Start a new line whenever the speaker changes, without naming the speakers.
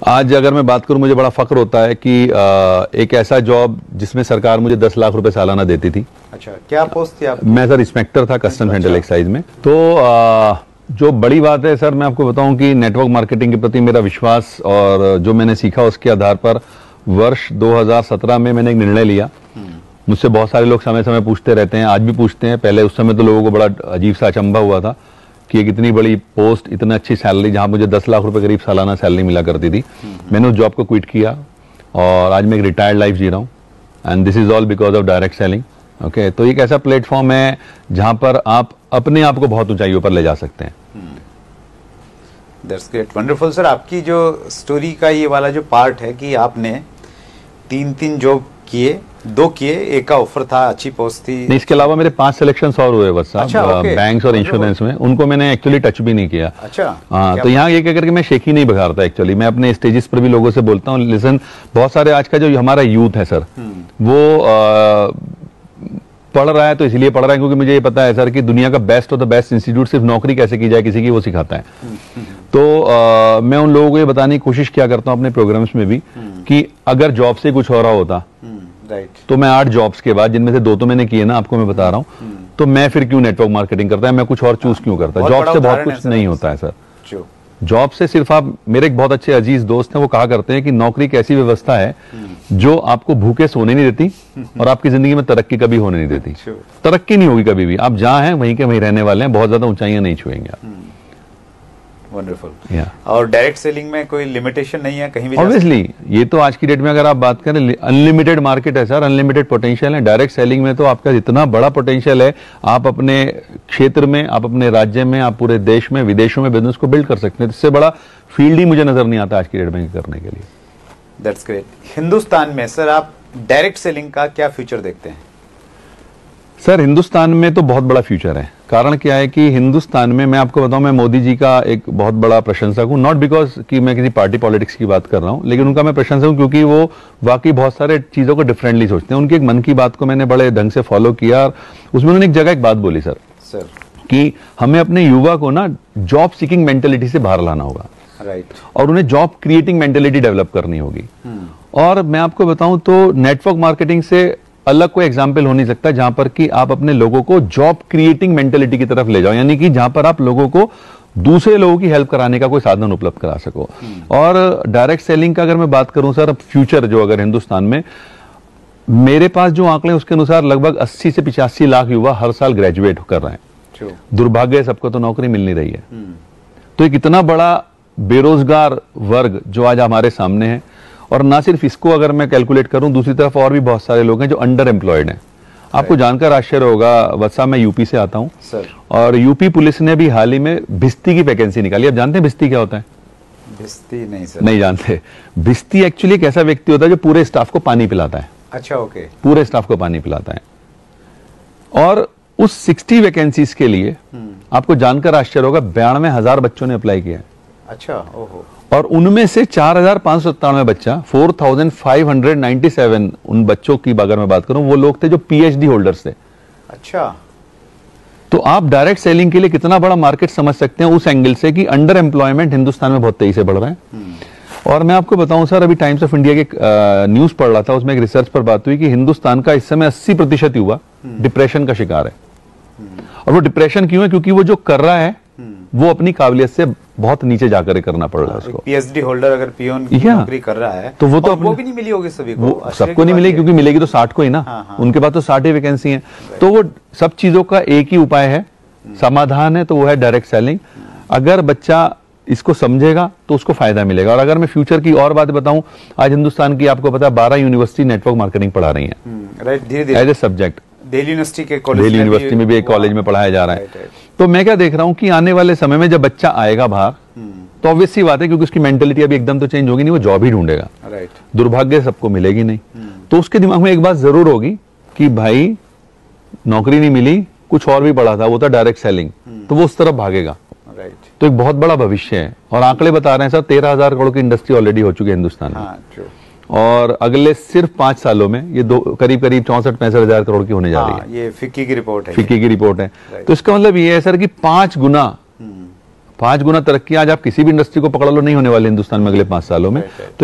आज अगर मैं बात करूं, मुझे बड़ा फख्र होता है कि एक ऐसा जॉब जिसमें सरकार मुझे 10 लाख रुपए सालाना देती थी।
अच्छा, क्या पोस्ट थी आप?
मैं सर इंस्पेक्टर था कस्टम सेंट्रल एक्साइज में। तो जो बड़ी बात है सर, मैं आपको बताऊं कि नेटवर्क मार्केटिंग के प्रति मेरा विश्वास और जो मैंने सीखा उसके आधार पर वर्ष 2017 में मैंने एक निर्णय लिया। मुझसे बहुत सारे लोग समय समय पूछते रहते हैं, आज भी पूछते हैं। पहले उस समय तो लोगों को बड़ा अजीब सा अचंभा हुआ था कि एक इतनी बड़ी पोस्ट, इतनी अच्छी सैलरी, जहां मुझे 10 लाख रुपए करीब सालाना सैलरी मिला करती थी। मैंने उस जॉब को क्विट किया और आज मैं एक रिटायर्ड लाइफ जी रहा हूँ, and this is all because of direct selling. Okay, तो एक ऐसा प्लेटफॉर्म है जहां पर आप अपने आप को बहुत ऊंचाइयों पर ले जा सकते हैं।
That's great, wonderful sir. आपकी जो स्टोरी का ये वाला जो पार्ट है कि आपने 3 जॉब किए, 2 किए, एक का ऑफर था, अच्छी पोस्ट थी।
नहीं, इसके अलावा मेरे 5 सिलेक्शन और हुए बस साहब।
अच्छा,
बैंक्स और इंश्योरेंस में, उनको मैंने एक्चुअली टच भी नहीं किया।
अच्छा,
हाँ, तो यहाँ ये कह करके मैं शेखी नहीं बघारता। एक्चुअली मैं अपने स्टेजेस पर भी लोगों से बोलता हूँ, लिसन, बहुत सारे आज का जो हमारा यूथ है सर, वो पढ़ रहा है तो इसलिए पढ़ रहा है क्योंकि मुझे ये पता है सर कि दुनिया का best of the best institute सिर्फ नौकरी कैसे की जाए किसी की, वो सिखाता है। तो मैं उन लोगों को ये बताने की कोशिश किया करता हूँ अपने प्रोग्राम्स में भी कि अगर जॉब से कुछ हो रहा होता तो मैं 8 जॉब्स के बाद, जिनमें से 2 तो मैंने किए ना, आपको मैं बता रहा हूँ, तो मैं फिर क्यों नेटवर्क मार्केटिंग करता है, मैं कुछ और चूज क्यों करता है। जॉब से बहुत कुछ नहीं होता है सर। जॉब से सिर्फ आप, मेरे एक बहुत अच्छे अजीज दोस्त हैं, वो कहा करते हैं कि नौकरी एक ऐसी व्यवस्था है जो आपको भूखे सोने नहीं देती और आपकी जिंदगी में तरक्की कभी होने नहीं देती। तरक्की नहीं होगी कभी भी, आप जहां हैं वहीं के वहीं रहने वाले हैं, बहुत ज्यादा ऊंचाइयां नहीं छुएंगे आप।
वंडरफुल। और डायरेक्ट सेलिंग में कोई लिमिटेशन नहीं है, कहीं भी
ऑब्वियसली। ये तो आज की डेट में अगर आप बात करें, अनलिमिटेड मार्केट है सर, अनलिमिटेड पोटेंशियल है। डायरेक्ट सेलिंग में तो आपका इतना बड़ा पोटेंशियल है, आप अपने क्षेत्र में, आप अपने राज्य में, आप पूरे देश में, विदेशों में बिजनेस को बिल्ड कर सकते हैं। इससे बड़ा फील्ड ही मुझे नजर नहीं आता आज की डेट में करने के लिए।
That's great. हिंदुस्तान में सर आप डायरेक्ट सेलिंग का क्या फ्यूचर देखते हैं?
सर हिंदुस्तान में तो बहुत बड़ा फ्यूचर है। कारण क्या है कि हिंदुस्तान में, मैं आपको बताऊं, मैं मोदी जी का एक बहुत बड़ा प्रशंसक हूं। नॉट बिकॉज कि मैं किसी पार्टी पॉलिटिक्स की बात कर रहा हूं, लेकिन उनका मैं प्रशंसक हूं क्योंकि वो वाकई बहुत सारे चीजों को डिफरेंटली सोचते हैं। उनकी एक मन की बात को मैंने बड़े ढंग से फॉलो किया और उसमें उन्होंने एक जगह एक बात बोली सर कि हमें अपने युवा को ना जॉब सीकिंग मेंटेलिटी से बाहर लाना होगा,
राइट,
और उन्हें जॉब क्रिएटिंग मेंटेलिटी डेवलप करनी होगी। और मैं आपको बताऊं तो नेटवर्क मार्केटिंग से अलग कोई एग्जाम्पल हो नहीं सकता जहां पर कि आप अपने लोगों को जॉब क्रिएटिंग मेंटेलिटी की तरफ ले जाओ, यानी कि जहां पर आप लोगों को दूसरे लोगों की हेल्प कराने का कोई साधन उपलब्ध करा सको। और डायरेक्ट सेलिंग का अगर मैं बात करूं सर, फ्यूचर जो अगर हिंदुस्तान में, मेरे पास जो आंकड़े उसके अनुसार लगभग 80 से 85 लाख युवा हर साल ग्रेजुएट कर रहे हैं। दुर्भाग्य सबको तो नौकरी मिल नहीं रही है। तो एक इतना बड़ा बेरोजगार वर्ग जो आज हमारे सामने है, और ना सिर्फ इसको अगर मैं कैलकुलेट करूं, दूसरी तरफ और भी बहुत सारे लोग हैं जो अंडर एम्प्लॉयड हैं। आपको जानकर आश्चर्य होगा वत्सा, मैं यूपी से आता हूं सर, और यूपी पुलिस ने भी हाल ही में भिस्ती की वैकेंसी निकाली। आप जानते हैं भिस्ती क्या होता है?
भिस्ती नहीं सर।
नहीं जानते। भिस्ती एक्चुअली एक ऐसा व्यक्ति होता है जो पूरे स्टाफ को पानी पिलाता है।
अच्छा, ओके।
पूरे स्टाफ को पानी पिलाता है। और उस 60 वैकेंसीज के लिए आपको जानकर आश्चर्य होगा 92,000 बच्चों ने अप्लाई किया है।
अच्छा, ओहो।
और उनमें से 4,597 बच्चा, 4,597 उन बच्चों की अगर मैं बात करूं, वो लोग थे जो पीएचडी होल्डर्स थे।
अच्छा,
तो आप डायरेक्ट सेलिंग के लिए कितना बड़ा मार्केट समझ सकते हैं उस एंगल से कि अंडर एम्प्लॉयमेंट हिंदुस्तान में बहुत तेजी से बढ़ रहा है। और मैं आपको बताऊं सर, अभी टाइम्स ऑफ इंडिया के न्यूज पढ़ रहा था, उसमें एक रिसर्च पर बात हुई कि हिंदुस्तान का इस समय 80% युवा डिप्रेशन का शिकार है। और वो डिप्रेशन क्यों है? क्योंकि वो जो कर रहा है वो अपनी काबिलियत से बहुत नीचे जाकर करना पड़ रहा है उसको।
पीएचडी होल्डर अगर पियोन की नौकरी कर रहा है
तो वो तो
वो भी नहीं मिली होगी सभी को,
सबको नहीं मिलेगी, क्योंकि मिलेगी तो 60 को ही ना। उनके पास तो 60 ही वैकेंसी है। तो वो सब चीजों का एक ही उपाय है, समाधान है, तो वो है डायरेक्ट सेलिंग। अगर बच्चा इसको समझेगा तो उसको फायदा मिलेगा। और अगर मैं फ्यूचर की और बात बताऊं, आज हिंदुस्तान की आपको पता है 12 यूनिवर्सिटी नेटवर्क मार्केटिंग पढ़ा रही है,
राइट, धीरे-धीरे
as a subject.
Delhi university के कॉलेज,
दिल्ली यूनिवर्सिटी में भी एक कॉलेज में पढ़ाया जा रहा है। तो मैं क्या देख रहा हूं कि आने वाले समय में जब बच्चा आएगा बाहर, तो ऑब्वियस सी बात है, क्योंकि उसकी मेंटेलिटी अभी एकदम तो चेंज होगी नहीं, वो जॉब ही ढूंढेगा। दुर्भाग्य सबको मिलेगी नहीं। तो उसके दिमाग में एक बात जरूर होगी कि भाई नौकरी नहीं मिली, कुछ और भी पढ़ा था, वो था डायरेक्ट सेलिंग, तो वो उस तरफ भागेगा। तो एक बहुत बड़ा भविष्य है। और आंकड़े बता रहे हैं सर, 13,000 करोड़ की इंडस्ट्री ऑलरेडी हो चुकी है हिंदुस्तान में। और अगले सिर्फ 5 सालों में ये करीब 64-65 हजार करोड़ की होने जा रही है।
ये फिक्की की रिपोर्ट है।
फिक्की की रिपोर्ट है। तो इसका मतलब ये है सर कि 5 गुना 5 गुना तरक्की आज आप किसी भी इंडस्ट्री को पकड़ लो नहीं होने वाली हिंदुस्तान में अगले 5 सालों में। तो